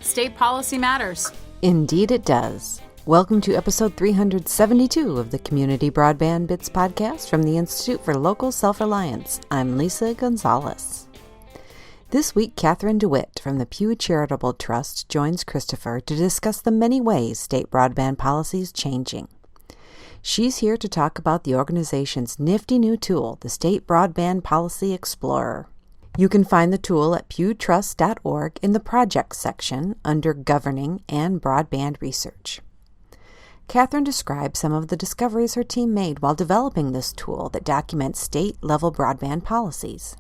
State policy matters. Indeed it does. Welcome to episode 372 of the Community Broadband Bits podcast from the Institute for Local Self-Reliance. I'm Lisa Gonzalez. This week, Catherine DeWitt from the Pew Charitable Trust joins Christopher to discuss the many ways state broadband policy is changing. She's here to talk about the organization's nifty new tool, the State Broadband Policy Explorer. You can find the tool at pewtrust.org in the Projects section under Governing and Broadband Research. Catherine describes some of the discoveries her team made while developing this tool that documents state-level broadband policies.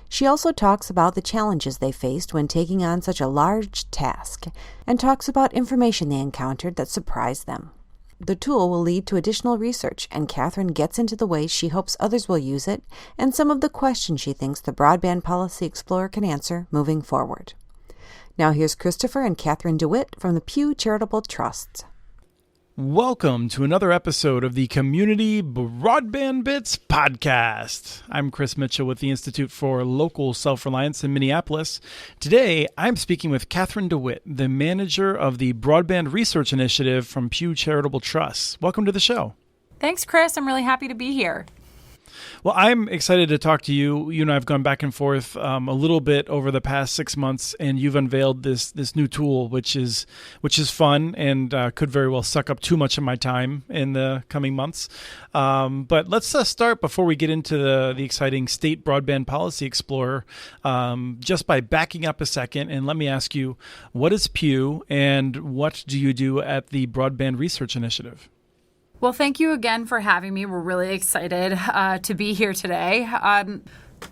She also talks about the challenges they faced when taking on such a large task, and talks about information they encountered that surprised them. The tool will lead to additional research, and Catherine gets into the ways she hopes others will use it and some of the questions she thinks the Broadband Policy Explorer can answer moving forward. Now here's Christopher and Catherine DeWitt from the Pew Charitable Trust. Welcome to another episode of the Community Broadband Bits podcast. I'm Chris Mitchell with the Institute for Local Self-Reliance in Minneapolis. Today, I'm speaking with Catherine DeWitt, the manager of the Broadband Research Initiative from Pew Charitable Trust. Welcome to the show. Thanks, Chris. I'm really happy to be here. Well, I'm excited to talk to you. You and I have gone back and forth a little bit over the past 6 months, and you've unveiled this new tool, which is fun and could very well suck up too much of my time in the coming months. But let's start before we get into the exciting State Broadband Policy Explorer, just by backing up a second, and let me ask you, what is Pew, and what do you do at the Broadband Research Initiative? Well, thank you again for having me. We're really excited to be here today.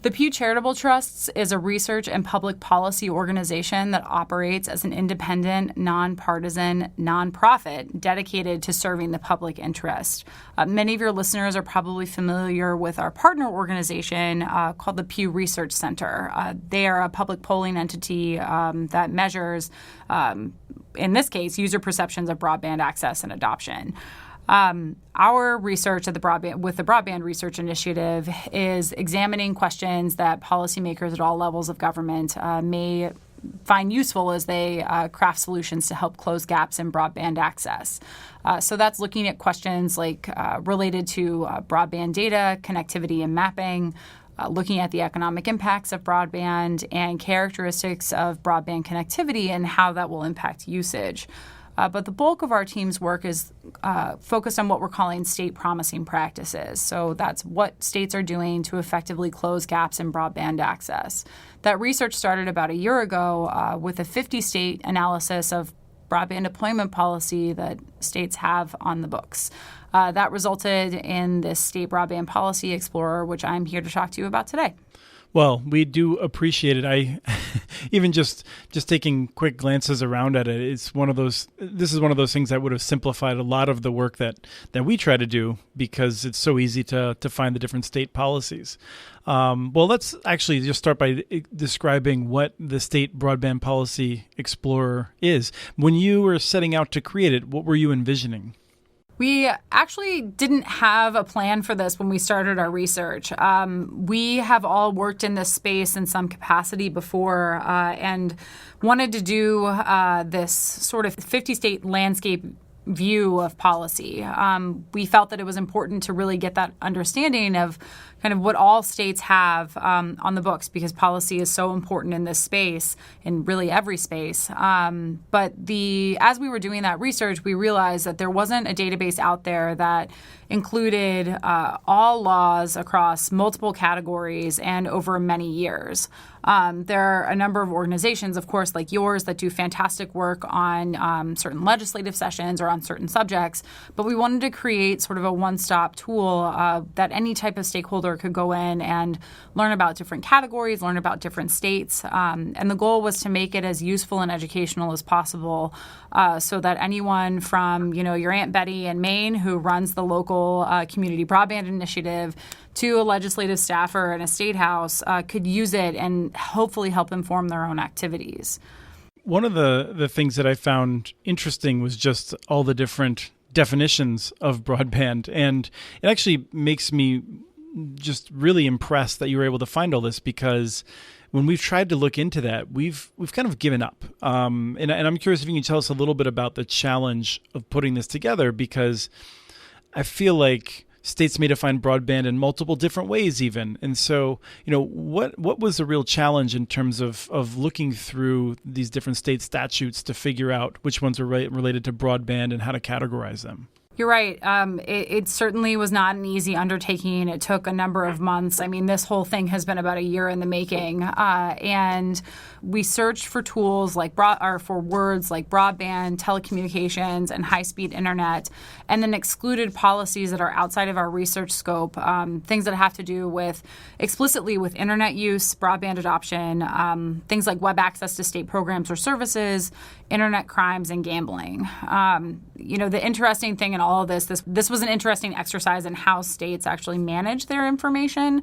The Pew Charitable Trusts is a research and public policy organization that operates as an independent, nonpartisan nonprofit dedicated to serving the public interest. Many of your listeners are probably familiar with our partner organization called the Pew Research Center. They are a public polling entity that measures, in this case, user perceptions of broadband access and adoption. Our research at the Broadband Research Initiative is examining questions that policymakers at all levels of government may find useful as they craft solutions to help close gaps in broadband access. So that's looking at questions like related to broadband data, connectivity and mapping, looking at the economic impacts of broadband and characteristics of broadband connectivity and how that will impact usage. But the bulk of our team's work is focused on what we're calling state promising practices. So that's what states are doing to effectively close gaps in broadband access. That research started about a year ago with a 50-state analysis of broadband deployment policy that states have on the books. That resulted in this State Broadband Policy Explorer, which I'm here to talk to you about today. Well, we do appreciate it. I even just taking quick glances around at it, this is one of those things that would have simplified a lot of the work that we try to do because it's so easy to find the different state policies. Well, let's actually just start by describing what the State Broadband Policy Explorer is. When you were setting out to create it, what were you envisioning? We actually didn't have a plan for this when we started our research. We have all worked in this space in some capacity before and wanted to do this sort of 50-state landscape view of policy. We felt that it was important to really get that understanding of kind of what all states have on the books because policy is so important in this space, in really every space. But as we were doing that research, we realized that there wasn't a database out there that included all laws across multiple categories and over many years. There are a number of organizations, of course, like yours that do fantastic work on certain legislative sessions or on certain subjects, but we wanted to create sort of a one-stop tool that any type of stakeholder could go in and learn about different categories, learn about different states. And the goal was to make it as useful and educational as possible so that anyone from, your Aunt Betty in Maine who runs the local community broadband initiative to a legislative staffer in a state house could use it and hopefully help inform their own activities. One of the things that I found interesting was just all the different definitions of broadband. And it actually makes me just really impressed that you were able to find all this because when we've tried to look into that, we've kind of given up. And I'm curious if you can tell us a little bit about the challenge of putting this together, because I feel like states may define broadband in multiple different ways even. And so, what was the real challenge in terms of looking through these different state statutes to figure out which ones are related to broadband and how to categorize them? You're right. It certainly was not an easy undertaking. It took a number of months. I mean, this whole thing has been about a year in the making. And we searched for tools for words like broadband, telecommunications, and high-speed internet, and then excluded policies that are outside of our research scope, things that have to do explicitly with internet use, broadband adoption, things like web access to state programs or services, internet crimes, and gambling. The interesting thing in all of this was an interesting exercise in how states actually manage their information.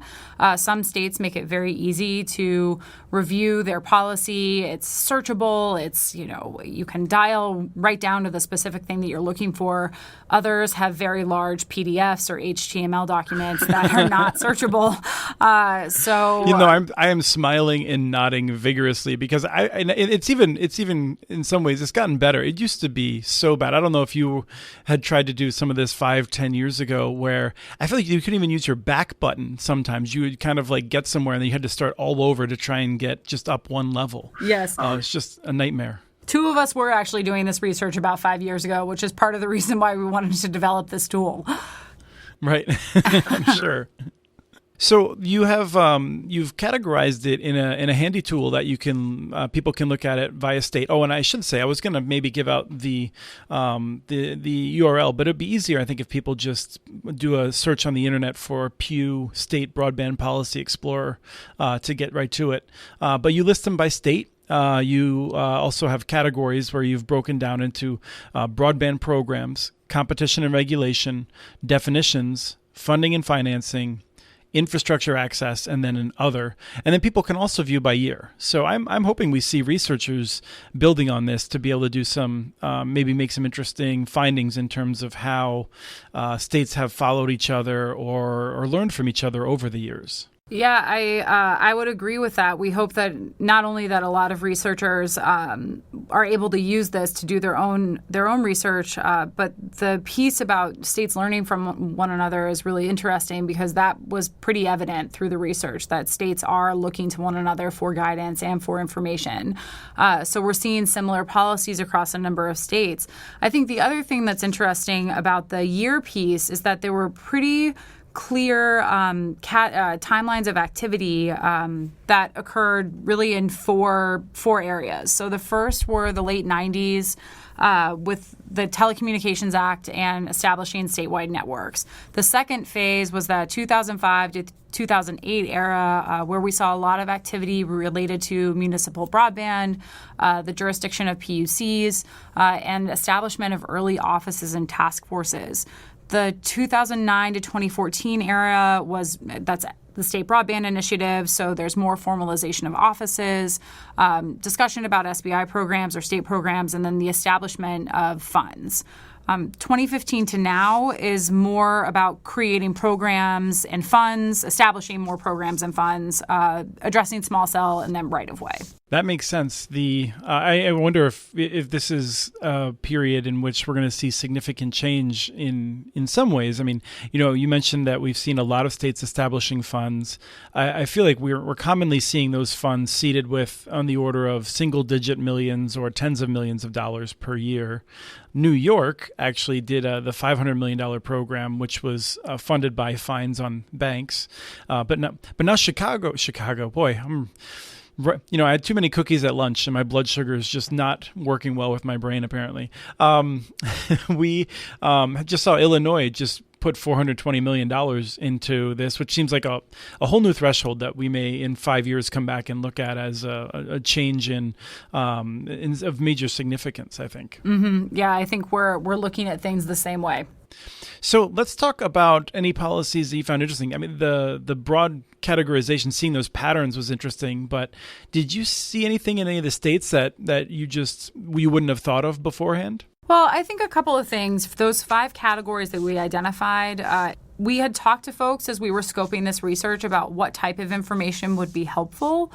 Some states make it very easy to review their policy. It's searchable. It's, you can dial right down to the specific thing that you're looking for. Others have very large PDFs or HTML documents that are not searchable. I am smiling and nodding vigorously because it's even in some ways it's gotten better. It used to be so bad. I don't know if you had tried to do some of this 5-10 years ago, where I feel like you couldn't even use your back button. Sometimes you would kind of like get somewhere and then you had to start all over to try and get just up one level. Yes. It's just a nightmare. Two of us were actually doing this research about 5 years ago, which is part of the reason why we wanted to develop this tool. Right. I'm sure. So you have you've categorized it in a handy tool that you can people can look at it via state. Oh, and I should say I was going to maybe give out the URL, but it'd be easier, I think, if people just do a search on the internet for Pew State Broadband Policy Explorer to get right to it. But you list them by state. You also have categories where you've broken down into broadband programs, competition and regulation, definitions, funding and financing, infrastructure access, and then an other. And then people can also view by year. So I'm hoping we see researchers building on this to be able to do some, maybe make some interesting findings in terms of how states have followed each other or learned from each other over the years. Yeah, I would agree with that. We hope that not only that a lot of researchers are able to use this to do their own research, but the piece about states learning from one another is really interesting because that was pretty evident through the research that states are looking to one another for guidance and for information. So we're seeing similar policies across a number of states. I think the other thing that's interesting about the year piece is that there were pretty clear timelines of activity that occurred really in four areas. So the first were the late 90s with the Telecommunications Act and establishing statewide networks. The second phase was the 2005 to 2008 era, where we saw a lot of activity related to municipal broadband, the jurisdiction of PUCs, and establishment of early offices and task forces. The 2009 to 2014 era that's the State Broadband Initiative, so there's more formalization of offices, discussion about SBI programs or state programs, and then the establishment of funds. 2015 to now is more about creating programs and funds, establishing more programs and funds, addressing small cell, and then right-of-way. That makes sense. I wonder if this is a period in which we're going to see significant change in some ways. I mean, you mentioned that we've seen a lot of states establishing funds. I feel like we're commonly seeing those funds seeded with on the order of single-digit millions or tens of millions of dollars per year. New York actually did the $500 million program, which was funded by fines on banks. But now Chicago, boy, I had too many cookies at lunch and my blood sugar is just not working well with my brain, apparently. We just saw Illinois just put $420 million into this, which seems like a whole new threshold that we may in 5 years come back and look at as a change of major significance, I think. Mm-hmm. Yeah, I think we're looking at things the same way. So let's talk about any policies that you found interesting. I mean, the broad categorization, seeing those patterns was interesting, but did you see anything in any of the states that you wouldn't have thought of beforehand? Well, I think a couple of things. Those 5 categories that we identified, we had talked to folks as we were scoping this research about what type of information would be helpful.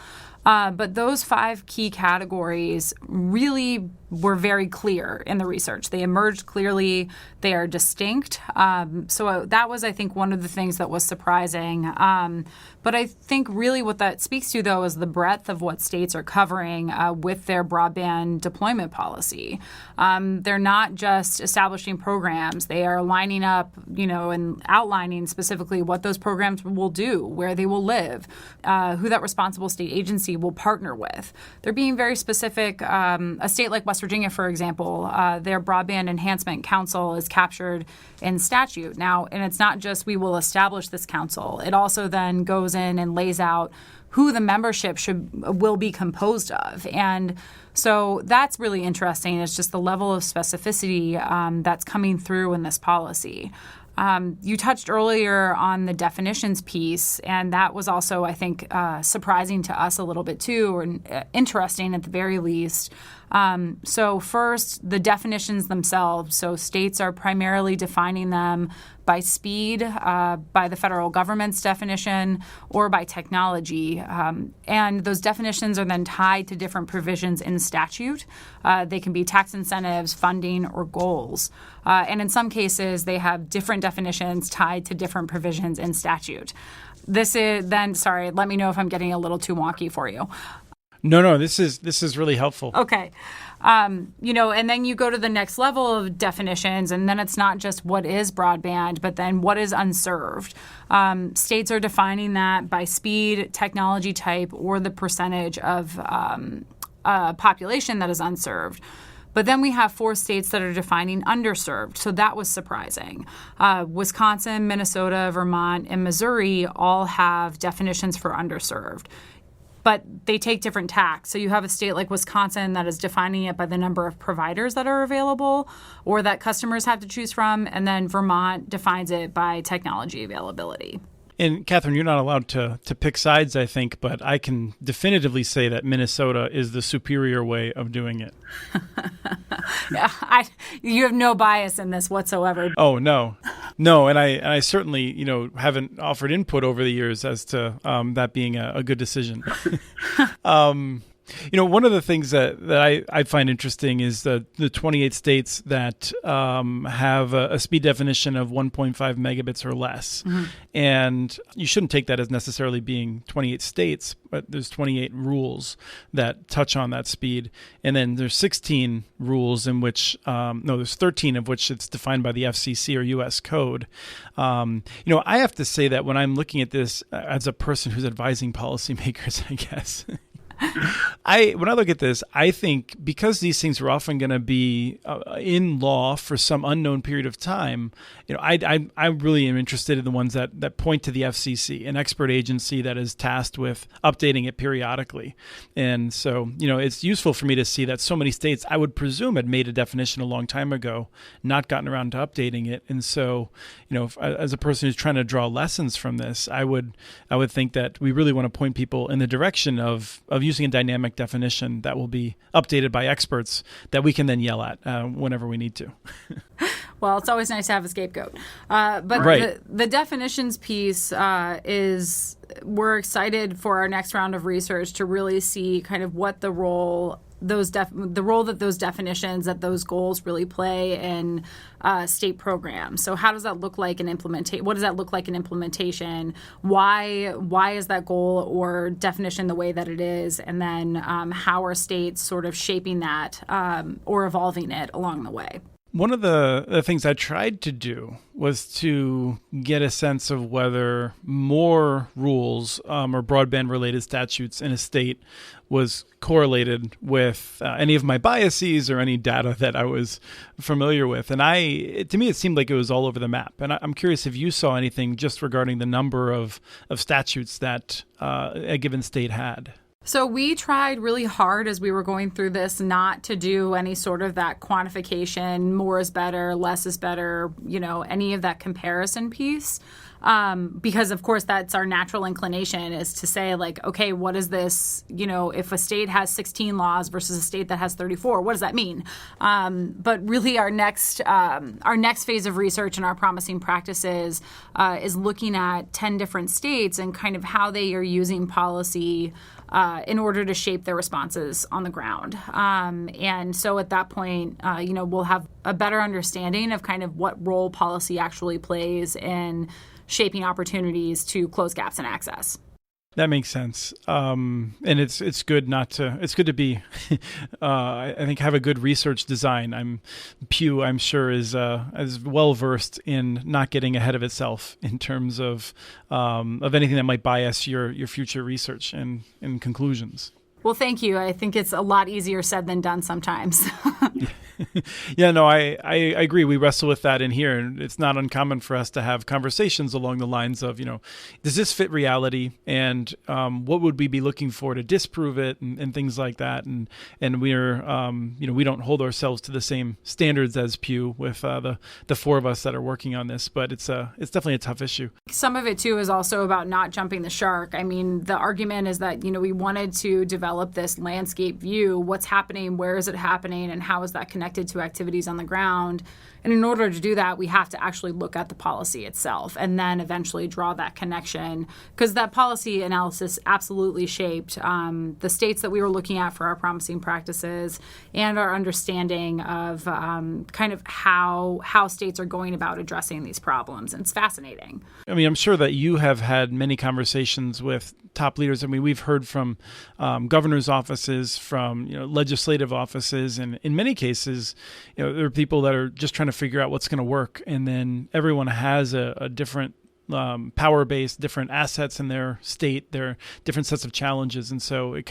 But those 5 key categories really were very clear in the research. They emerged clearly. They are distinct. So that was, I think, one of the things that was surprising. But I think really what that speaks to, though, is the breadth of what states are covering with their broadband deployment policy. They're not just establishing programs. They are lining up, and outlining specifically what those programs will do, where they will live, who that responsible state agency will partner with. They're being very specific. A state like West Virginia, for example, their Broadband Enhancement Council is captured in statute. Now, and it's not just we will establish this council. It also then goes in and lays out who the membership will be composed of. And so that's really interesting. It's just the level of specificity that's coming through in this policy. You touched earlier on the definitions piece, and that was also, I think, surprising to us a little bit too, or interesting at the very least. So first, the definitions themselves. So states are primarily defining them by speed, by the federal government's definition, or by technology. And those definitions are then tied to different provisions in statute. They can be tax incentives, funding, or goals. And in some cases, they have different definitions tied to different provisions in statute. This is then, sorry, let me know if I'm getting a little too wonky for you. No, this is really helpful. Okay. And then you go to the next level of definitions, and then it's not just what is broadband, but then what is unserved. States are defining that by speed, technology type, or the percentage of population that is unserved. But then we have 4 states that are defining underserved. So that was surprising. Wisconsin, Minnesota, Vermont, and Missouri all have definitions for underserved. But they take different tacks. So you have a state like Wisconsin that is defining it by the number of providers that are available or that customers have to choose from. And then Vermont defines it by technology availability. And Catherine, you're not allowed to pick sides, I think, but I can definitively say that Minnesota is the superior way of doing it. You have no bias in this whatsoever. Oh, no, and I certainly haven't offered input over the years as to that being a good decision. One of the things that I find interesting is the 28 states that have a speed definition of 1.5 megabits or less. Mm-hmm. And you shouldn't take that as necessarily being 28 states, but there's 28 rules that touch on that speed. And then there's 16 rules in which, there's 13 of which it's defined by the FCC or U.S. code. I have to say that when I'm looking at this as a person who's advising policymakers, I guess, when I look at this, I think because these things are often going to be in law for some unknown period of time, I really am interested in the ones that point to the FCC, an expert agency that is tasked with updating it periodically. And so, it's useful for me to see that so many states, I would presume, had made a definition a long time ago, not gotten around to updating it. And so, as a person who's trying to draw lessons from this, I would think that we really want to point people in the direction of using a dynamic definition that will be updated by experts that we can then yell at whenever we need to. Well, it's always nice to have a scapegoat. But right. The definitions piece is we're excited for our next round of research to really see kind of what the role that those definitions, that those goals really play in state programs. So how does that look like in implementation? What does that look like in implementation? Why is that goal or definition the way that it is? And then how are states sort of shaping that or evolving it along the way? One of the things I tried to do was to get a sense of whether more rules or broadband-related statutes in a state was correlated with any of my biases or any data that I was familiar with. And to me, it seemed like it was all over the map. And I'm curious if you saw anything just regarding the number of statutes that a given state had. So we tried really hard as we were going through this not to do any sort of that quantification, more is better, less is better, any of that comparison piece. Because, of course, that's our natural inclination is to say, like, okay, what is this? If a state has 16 laws versus a state that has 34, what does that mean? But really, our next phase of research and our promising practices is looking at 10 different states and kind of how they are using policy in order to shape their responses on the ground. And so at that point, we'll have a better understanding of kind of what role policy actually plays in shaping opportunities to close gaps in access. That makes sense. And it's good it's good to be, I think, have a good research design. Pew, I'm sure, is well versed in not getting ahead of itself in terms of anything that might bias your future research and conclusions. Well, thank you. I think it's a lot easier said than done sometimes. Yeah, no, I agree. We wrestle with that in here, and it's not uncommon for us to have conversations along the lines of, does this fit reality, and what would we be looking for to disprove it, and things like that. And we're, we don't hold ourselves to the same standards as Pew with the four of us that are working on this, but it's definitely a tough issue. Some of it too is also about not jumping the shark. I mean, the argument is that we wanted to develop this landscape view. What's happening? Where is it happening? And how is that connected to activities on the ground? And in order to do that, we have to actually look at the policy itself and then eventually draw that connection, because that policy analysis absolutely shaped the states that we were looking at for our promising practices and our understanding of kind of how states are going about addressing these problems. And it's fascinating. I mean, I'm sure that you have had many conversations with top leaders. I mean, we've heard from governors' offices, from legislative offices, and in many cases, there are people that are just trying to figure out what's going to work, and then everyone has a different power base, different assets in their state, their different sets of challenges, and so it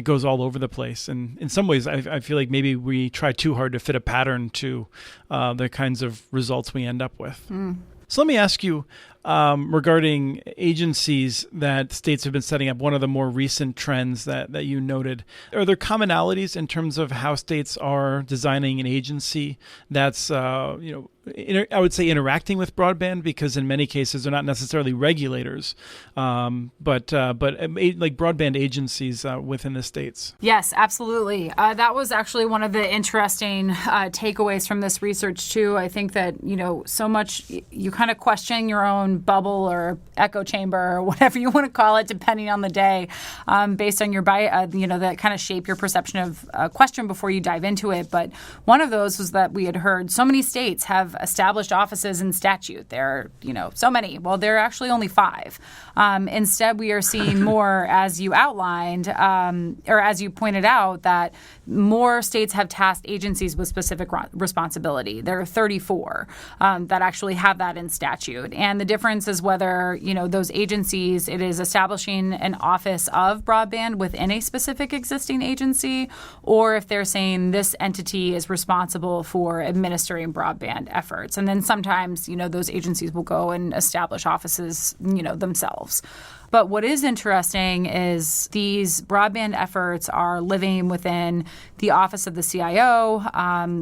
goes all over the place. And in some ways, I feel like maybe we try too hard to fit a pattern to the kinds of results we end up with. So let me ask you, regarding agencies that states have been setting up, one of the more recent trends that you noted, are there commonalities in terms of how states are designing an agency that's, I would say interacting with broadband, because in many cases they're not necessarily regulators, but like broadband agencies within the states? Yes, absolutely. That was actually one of the interesting takeaways from this research too. I think that, so much you kind of question your own bubble or echo chamber or whatever you want to call it, depending on the day, based on your that kind of shape your perception of a question before you dive into it. But one of those was that we had heard so many states have established offices in statute. There are, so many. Well, there are actually only 5. Instead, we are seeing more, as you outlined, or as you pointed out, that more states have tasked agencies with specific responsibility. There are 34 that actually have that in statute. And the difference is whether, those agencies, it is establishing an office of broadband within a specific existing agency, or if they're saying this entity is responsible for administering broadband efforts. And then sometimes, those agencies will go and establish offices, themselves. But what is interesting is these broadband efforts are living within the Office of the CIO,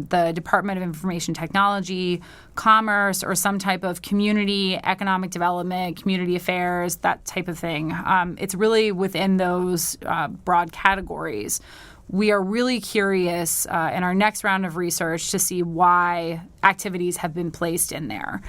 the Department of Information Technology, Commerce, or some type of community, economic development, community affairs, that type of thing. It's really within those broad categories. We are really curious in our next round of research to see why activities have been placed in there.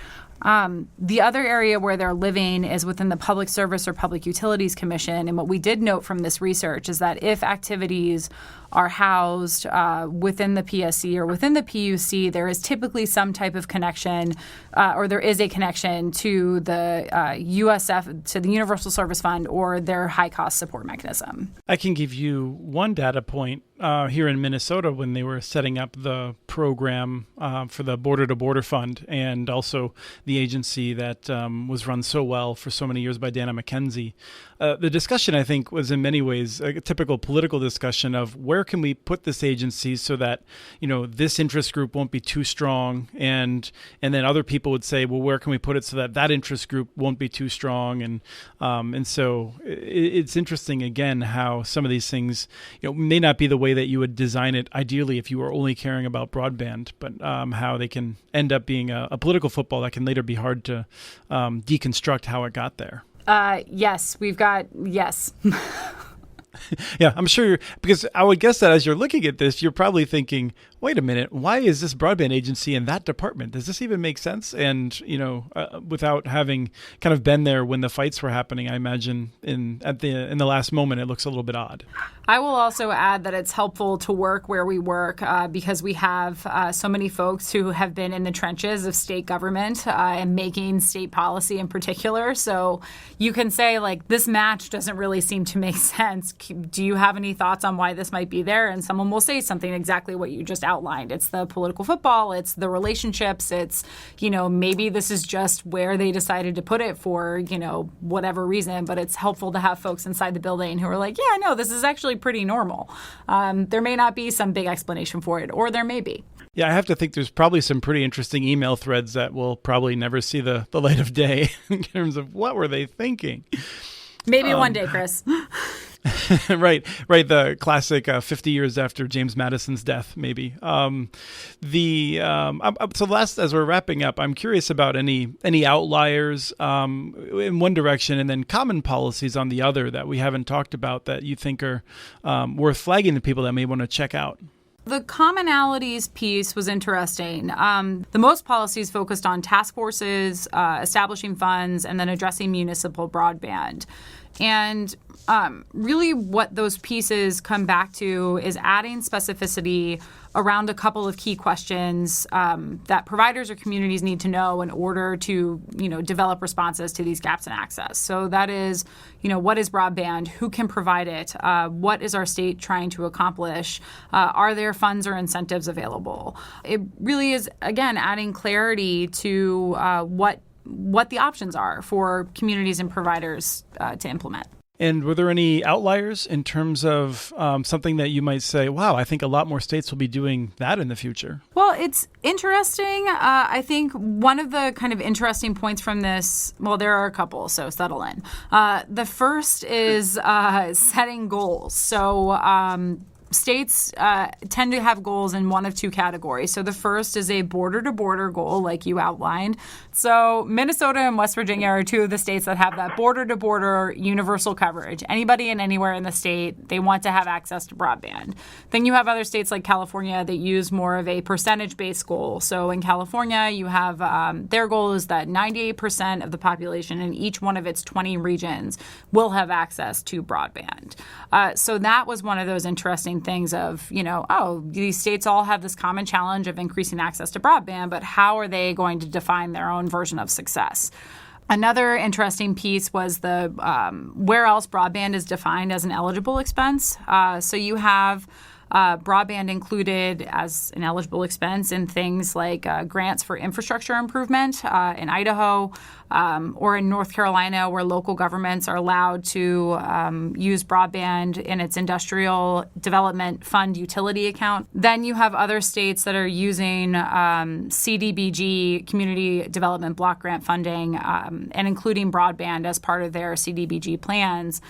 The other area where they're living is within the Public Service or Public Utilities Commission. And what we did note from this research is that if activities are housed within the PSC or within the PUC, there is typically some type of connection, or there is a connection to the USF, to the Universal Service Fund, or their high-cost support mechanism. I can give you one data point here in Minnesota when they were setting up the program for the Border to Border Fund, and also the agency that was run so well for so many years by Dana McKenzie. The discussion, I think, was in many ways a typical political discussion of where can we put this agency so that, this interest group won't be too strong, and then other people would say, well, where can we put it so that that interest group won't be too strong, and so it's interesting again how some of these things, may not be the way way that you would design it ideally if you were only caring about broadband, but how they can end up being a political football that can later be hard to deconstruct how it got there. Yes. Yeah, I'm sure, because I would guess that as you're looking at this, you're probably thinking, wait a minute, why is this broadband agency in that department? Does this even make sense? And, without having kind of been there when the fights were happening, I imagine in the last moment, it looks a little bit odd. I will also add that it's helpful to work where we work because we have so many folks who have been in the trenches of state government and making state policy in particular. So you can say, like, this match doesn't really seem to make sense. Do you have any thoughts on why this might be there? And someone will say something exactly what you just outlined. It's the political football. It's the relationships. It's, maybe this is just where they decided to put it for, whatever reason. But it's helpful to have folks inside the building who are like, yeah, no, this is actually pretty normal. There may not be some big explanation for it, or there may be. Yeah, I have to think there's probably some pretty interesting email threads that will probably never see the light of day in terms of what were they thinking. Maybe one day, Chris. Right. The classic 50 years after James Madison's death, maybe. So as we're wrapping up, I'm curious about any outliers in one direction and then common policies on the other that we haven't talked about that you think are worth flagging to people that may want to check out. The commonalities piece was interesting. The most policies focused on task forces, establishing funds, and then addressing municipal broadband. And really what those pieces come back to is adding specificity around a couple of key questions that providers or communities need to know in order to, develop responses to these gaps in access. So that is, what is broadband? Who can provide it? What is our state trying to accomplish? Are there funds or incentives available? It really is, again, adding clarity to what the options are for communities and providers to implement. And were there any outliers in terms of something that you might say, wow, I think a lot more states will be doing that in the future? Well, it's interesting. I think one of the kind of interesting points from this, well, there are a couple, so settle in. The first is setting goals. So states tend to have goals in one of two categories. So the first is a border-to-border goal, like you outlined. So Minnesota and West Virginia are two of the states that have that border-to-border universal coverage. Anybody and anywhere in the state, they want to have access to broadband. Then you have other states like California that use more of a percentage-based goal. So in California, you have their goal is that 98% of the population in each one of its 20 regions will have access to broadband. So that was one of those interesting things of, these states all have this common challenge of increasing access to broadband, but how are they going to define their own version of success? Another interesting piece was the where else broadband is defined as an eligible expense. So you have broadband included as an eligible expense in things like grants for infrastructure improvement in Idaho or in North Carolina, where local governments are allowed to use broadband in its industrial development fund utility account. Then you have other states that are using CDBG, Community Development Block Grant funding, and including broadband as part of their CDBG plans.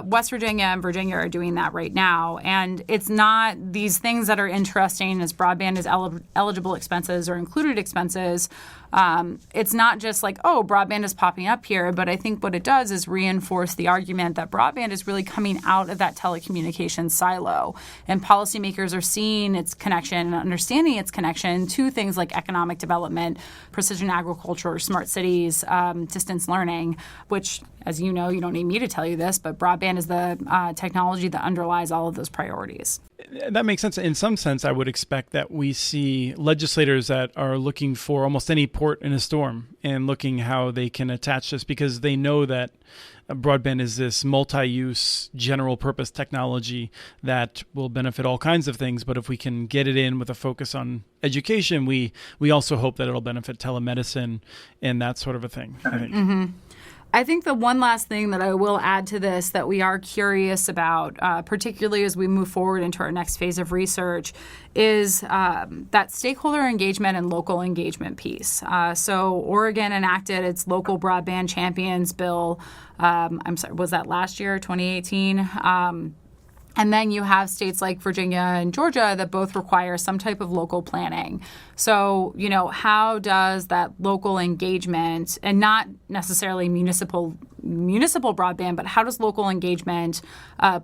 West Virginia and Virginia are doing that right now. And it's not these things that are interesting as broadband is eligible expenses or included expenses. It's not just like, oh, broadband is popping up here, but I think what it does is reinforce the argument that broadband is really coming out of that telecommunications silo. And policymakers are seeing its connection and understanding its connection to things like economic development, precision agriculture, smart cities, distance learning, which, as you know, you don't need me to tell you this, but broadband is the technology that underlies all of those priorities. That makes sense. In some sense, I would expect that we see legislators that are looking for almost any port in a storm and looking how they can attach this, because they know that broadband is this multi-use general purpose technology that will benefit all kinds of things. But if we can get it in with a focus on education, we also hope that it'll benefit telemedicine and that sort of a thing, I think. Mm-hmm. I think the one last thing that I will add to this that we are curious about, particularly as we move forward into our next phase of research, is that stakeholder engagement and local engagement piece. So Oregon enacted its local broadband champions bill. Was that last year, 2018? And then you have states like Virginia and Georgia that both require some type of local planning. So, how does that local engagement, and not necessarily municipal broadband, but how does local engagement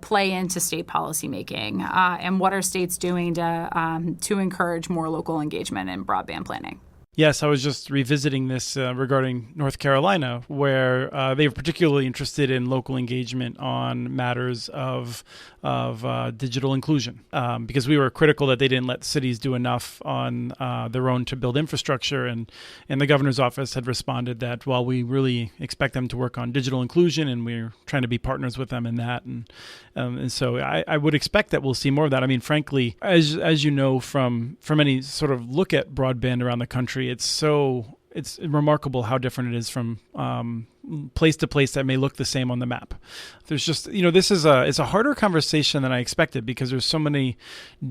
play into state policymaking? And what are states doing to encourage more local engagement in broadband planning? Yes, I was just revisiting this regarding North Carolina, where they were particularly interested in local engagement on matters of digital inclusion, because we were critical that they didn't let cities do enough on their own to build infrastructure. And the governor's office had responded that, well, we really expect them to work on digital inclusion, and we're trying to be partners with them in that. And so I would expect that we'll see more of that. I mean, frankly, as you know, from any sort of look at broadband around the country, it's remarkable how different it is from place to place that may look the same on the map. There's just, it's a harder conversation than I expected, because there's so many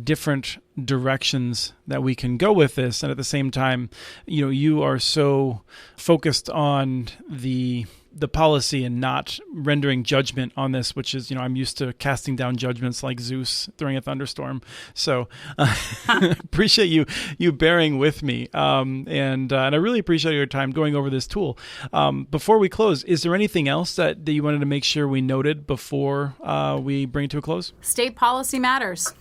different directions that we can go with this. And at the same time, you are so focused on the policy and not rendering judgment on this, which is, I'm used to casting down judgments like Zeus during a thunderstorm. So appreciate you bearing with me. And I really appreciate your time going over this tool. Before we close, is there anything else that you wanted to make sure we noted before we bring it to a close? State policy matters.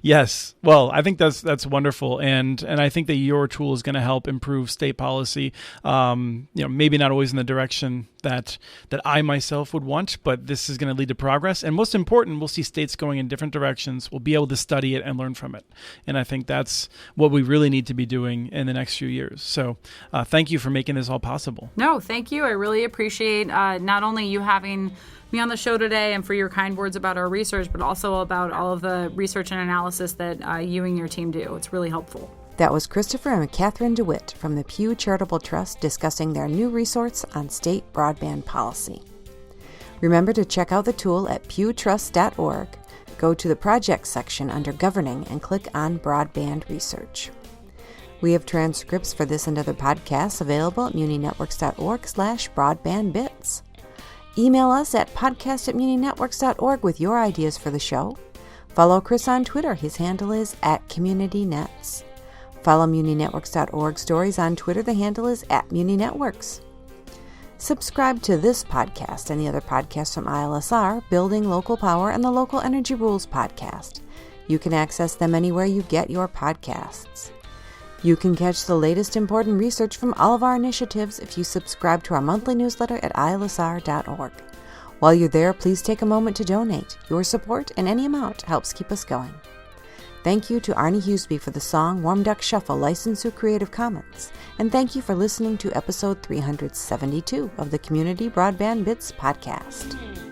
Yes. Well, I think that's wonderful. And I think that your tool is going to help improve state policy. Maybe not always in the direction that I myself would want, but this is going to lead to progress. And most important, we'll see states going in different directions. We'll be able to study it and learn from it. And I think that's what we really need to be doing in the next few years. So thank you for making this all possible. No, thank you. I really appreciate not only you having me on the show today and for your kind words about our research, but also about all of the research and analysis that you and your team do. It's really helpful. That was Christopher and Catherine DeWitt from the Pew Charitable Trust discussing their new resource on state broadband policy. Remember to check out the tool at pewtrust.org. Go to the projects section under Governing and click on Broadband Research. We have transcripts for this and other podcasts available at muninetworks.org/broadbandbits. Email us at podcast@muninetworks.org with your ideas for the show. Follow Chris on Twitter. His handle is @CommunityNets. Follow muninetworks.org stories on Twitter. The handle is @muninetworks. Subscribe to this podcast and the other podcasts from ILSR, Building Local Power, and the Local Energy Rules podcast. You can access them anywhere you get your podcasts. You can catch the latest important research from all of our initiatives if you subscribe to our monthly newsletter at ilsr.org. While you're there, please take a moment to donate. Your support and any amount helps keep us going. Thank you to Arnie Huseby for the song Warm Duck Shuffle, licensed through Creative Commons. And thank you for listening to episode 372 of the Community Broadband Bits podcast.